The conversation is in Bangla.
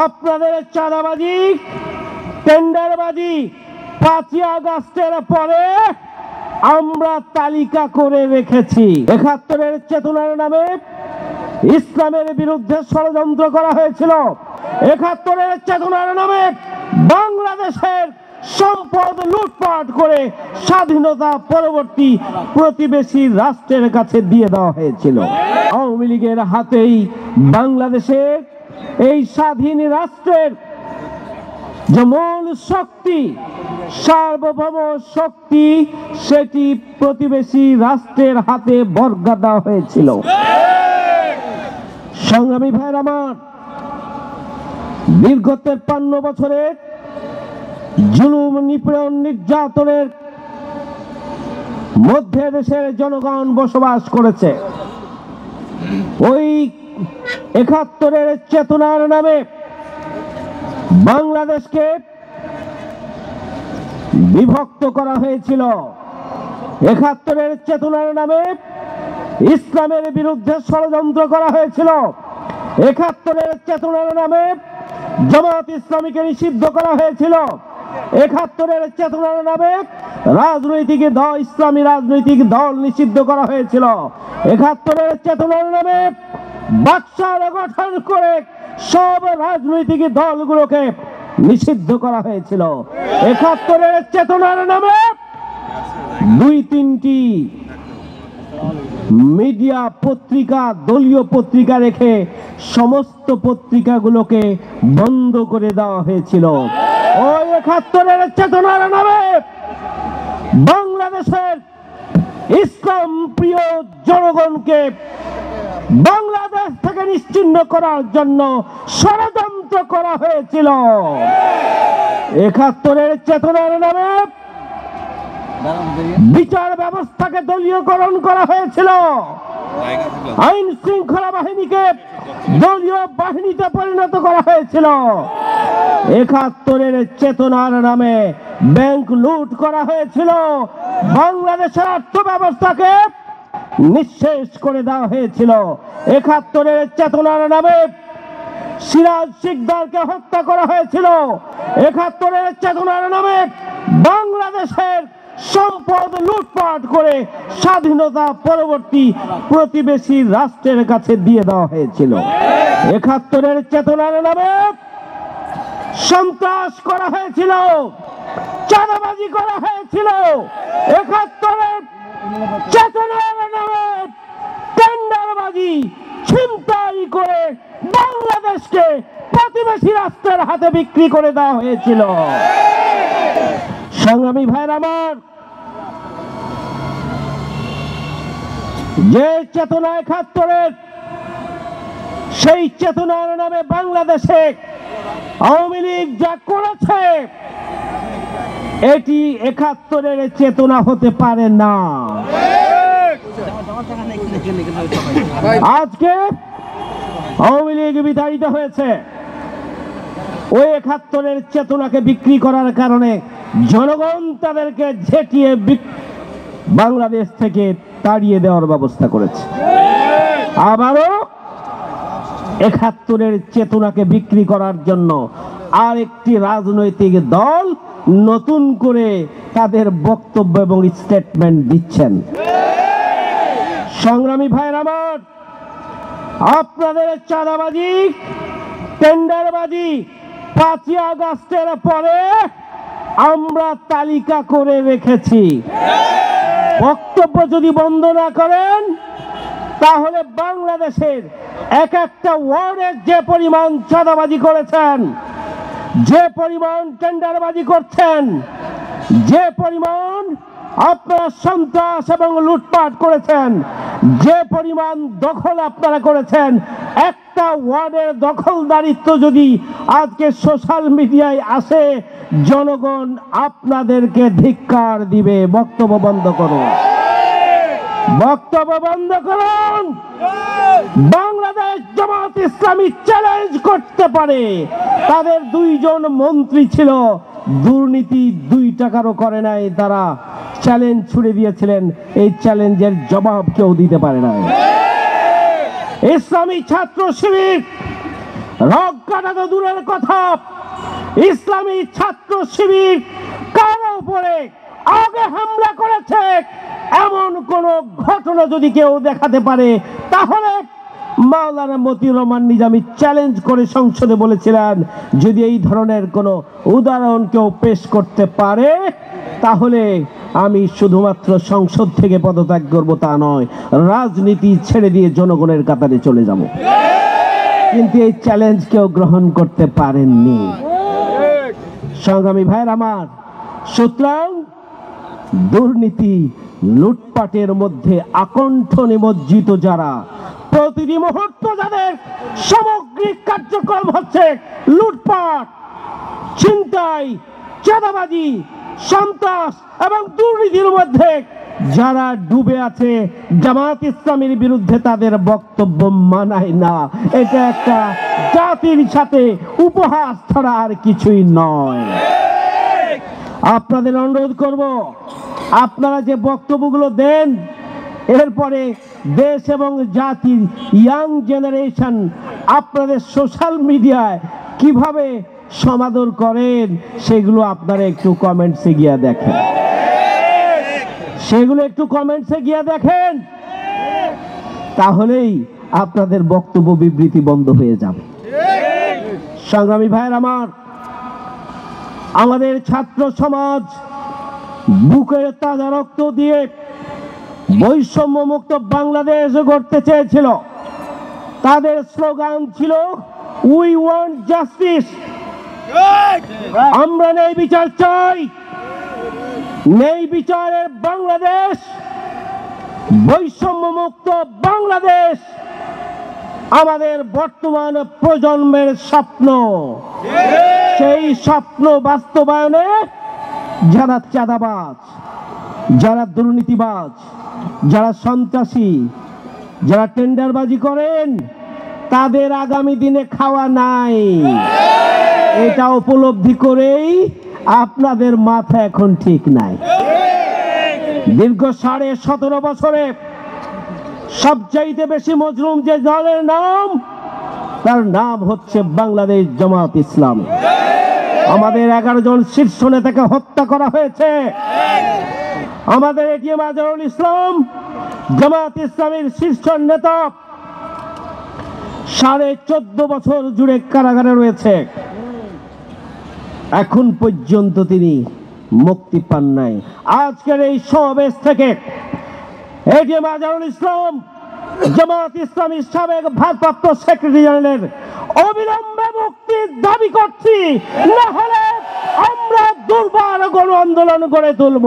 আপনাদের চাঁদাবাজি টেন্ডারবাজি 5ই আগস্টের পরে আমরা তালিকা করে রেখেছি। ৭১-এর চেতনার নামে ইসলামের বিরুদ্ধে ষড়যন্ত্র করা হয়েছিল। ৭১-এর চেতনার নামে বাংলাদেশের সম্পদ লুটপাট করে স্বাধীনতা পরবর্তী প্রতিবেশী রাষ্ট্রের কাছে দিয়ে দেওয়া হয়েছিল। আওয়ামী লীগের হাতেই বাংলাদেশের এই স্বাধীন রাষ্ট্রের যে মূল শক্তি, সার্বভৌম শক্তি, সেটি প্রতিবেশী রাষ্ট্রের হাতে বর্গা দেওয়া হয়েছিল। সংগ্রামী ভাইয়ের আমার, দীর্ঘ ৫৩ বছরের জুলুম, নিপীড়ন, নির্যাতনের মধ্যে দেশের জনগণ বসবাস করেছে। ওই ৭১-এর চেতনার নামে বাংলাদেশকে বিভক্ত করা হয়েছিল। ৭১-এর চেতনার নামে ইসলামের বিরুদ্ধে ষড়যন্ত্র করা হয়েছিল। ৭১-এর চেতনার নামে জামাত ইসলামীকে নিষিদ্ধ করা হয়েছিল। ৭১-এর চেতনার নামে রাজনৈতিক দল, ইসলামী রাজনৈতিক দল নিষিদ্ধ করা হয়েছিল। ৭১-এর চেতনার নামে বাকশাল গঠন করে সব রাজনৈতিক দলগুলোকে নিষিদ্ধ করা হয়েছিল। ৭১-এর চেতনার নামে ২-৩টি মিডিয়া পত্রিকা, দলীয় পত্রিকা রেখে সমস্ত পত্রিকাগুলোকে বন্ধ করে দেওয়া হয়েছিল। ওই ৭১-এর চেতনার নামে বাংলাদেশের ইসলাম প্রিয় জনগণকে বাংলাদেশ থেকে নিশ্চিহ্ন করার জন্য ষড়যন্ত্র করা হয়েছিল। ৭১-এর চেতনার নামে বিচার ব্যবস্থাকে দলীয়করণ করা হয়েছিল। আইন শৃঙ্খলা বাহিনীকে দলীয় বাহিনীতে পরিণত করা হয়েছিল। ৭১-এর চেতনার নামে ব্যাংক লুট করা হয়েছিল। বাংলাদেশের অর্থ ব্যবস্থাকে নিঃশেষ করে দেওয়া হয়েছিল। ৭১-এর চেতনার নামে সিরাজ শিকদারকে হত্যা করা হয়েছিল। ৭১-এর চেতনার নামে বাংলাদেশের সম্পদ লুটপাট করে স্বাধীনতা পরবর্তী প্রতিবেশী রাষ্ট্রের কাছে দিয়ে দেওয়া হয়েছিল। ৭১-এর চেতনার নামে সন্ত্রাস করা হয়েছিল, চাঁদাবাজি করা হয়েছিল। ৭১-এর চেতনার নামে টেন্ডারবাজি, ছিনতাই করে বাংলাদেশকে প্রতিবেশী রাষ্ট্রের হাতে বিক্রি করে দেওয়া হয়েছিল। সংগ্রামী ভাইয়ের আমার, যে চেতনা ৭১-এর, সেই চেতনার নামে বাংলাদেশে আওয়ামী লীগ যা করেছে এটি ৭১-এর চেতনা হতে পারে না। আজকে আওয়ামী লীগ বিতাড়িত হয়েছে ওই ৭১-এর চেতনাকে বিক্রি করার কারণে। জনগণ তাদেরকে ঝেঁটিয়ে বাংলাদেশ থেকে তাড়িয়ে দেওয়ার ব্যবস্থা করেছে। আবারও ৭১-এর চেতনাকে বিক্রি করার জন্য আরেকটি রাজনৈতিক দল নতুন করে তাদের বক্তব্য এবং স্টেটমেন্ট দিচ্ছেন। সংগ্রামী ভাইয়ের আমার, আপনাদের চাঁদাবাজি টেন্ডারবাজি ৫ই আগস্টের পরে আমরা তালিকা করে রেখেছি। বক্তব্য যদি বন্ধ না করেন তাহলে বাংলাদেশের এক একটা ওয়ার্ডে যে পরিমাণ চাঁদাবাজি করেছেন, যে পরিমাণ টেন্ডারবাজি করছেন, যে পরিমাণ আপনারা সন্ত্রাস এবং লুটপাট করেছেন, যে পরিমাণ দখল আপনারা করেছেন, একটা ওয়ার্ডের দখলদারিত্ব যদি আজকে সোশ্যাল মিডিয়ায় আসে, জনগণ আপনাদেরকে ধিক্কার দিবে। বক্তব্য বন্ধ করুন, বক্তব্য বন্ধ করুন। বাংলাদেশ জামাত ইসলামী চ্যালেঞ্জ করতে পারে। তাদের 2 জন মন্ত্রী ছিল, দুর্নীতি 2 টাকারও করে নাই, তারা চ্যালেঞ্জ ছুড়ে দিয়েছিলেন। এই চ্যালেঞ্জের জবাব কেউ দিতে পারে না। ইসলামী ছাত্র শিবির রগ কাটা তো দূরের কথা, ইসলামী ছাত্র শিবির কারো উপরে আগে হামলা করেছে এমন কোন ঘটনা যদি কেউ দেখাতে পারে, তাহলে মাওলানা মতিউর রহমান নিজামী চ্যালেঞ্জ করে সংসদে বলেছিলেন, যদি এই ধরনের কোন উদাহরণ কেউ পেশ করতে পারে তাহলে আমি শুধুমাত্র সংসদ থেকে পদত্যাগ করব তা নয়, রাজনীতি ছেড়ে দিয়ে জনগণের কাতারে চলে যাব। কিন্তু এই চ্যালেঞ্জ কেউ গ্রহণ করতে পারেননি। সংগ্রামী ভাইয়ের আমার, সুতরাং দুর্নীতি লুটপাটের মধ্যে আকণ্ঠ নিমজ্জিত যারা, প্রতিটি মুহূর্ত যাদের সামগ্রিক কার্যক্রম হচ্ছে লুটপাট, ছিনতাই, চাঁদাবাজি, সন্ত্রাস এবং দুর্নীতির মধ্যে যারা ডুবে আছে, জামাত ইসলামের বিরুদ্ধে তাদের বক্তব্য মানায় না। এটা একটা জাতির সাথে উপহাস ছাড়া আর কিছুই নয়। আপনাদের অনুরোধ করব, আপনারা যে বক্তব্যগুলো দেন এরপরে দেশ এবং জাতির ইয়াং জেনারেশন আপনাদের সোশ্যাল মিডিয়ায় কিভাবে সমাদর করেন সেগুলো আপনারা একটু কমেন্টসে গিয়ে দেখেন, তাহলেই আপনাদের বক্তব্য বিবৃতি বন্ধ হয়ে যাবে। সংগ্রামী ভাইয়ের আমার, আমাদের ছাত্র সমাজ বুকের তাজা রক্ত দিয়ে বৈষম্য মুক্ত বাংলাদেশ গড়তে চেয়েছিল। তাদের স্লোগান ছিল উই ওয়ান্ট জাস্টিস, আমরা ন্যায় বিচার চাই, ন্যায় বিচারের বাংলাদেশ, বৈষম্য মুক্ত বাংলাদেশ আমাদের বর্তমান প্রজন্মের স্বপ্ন। সেই স্বপ্ন বাস্তবায়নে যারা চাঁদাবাজ, যারা দুর্নীতিবাজ, যারা সন্ত্রাসী, যারা টেন্ডারবাজি করেন, তাদের আগামী দিনে খাওয়া নাই। এটা উপলব্ধি করেই আপনাদের মাথা এখন ঠিক নাই। দীর্ঘ 17.5 বছরে সবচাইতে বেশি মজলুম যে দলের নাম, তার নাম হচ্ছে বাংলাদেশ জামাত ইসলাম। আমাদের 11 জন শীর্ষ নেতাকে হত্যা করা হয়েছে। আমাদের এটিএম আজহারুল ইসলাম জামাত ইসলামের শীর্ষ নেতা 14.5 বছর জুড়ে কারাগারে রয়েছে, এখন পর্যন্ত তিনি মুক্তি পান নাই। আজকের এই সমাবেশ থেকে এটিএম আজহারুল ইসলাম জামাত ইসলামীর সাবেক ভারপ্রাপ্ত সেক্রেটারি জেনারেলের অবিলম্বে মুক্তির দাবি করছি, না হলে আমরা দুর্বার গণ আন্দোলন গড়ে তুলব।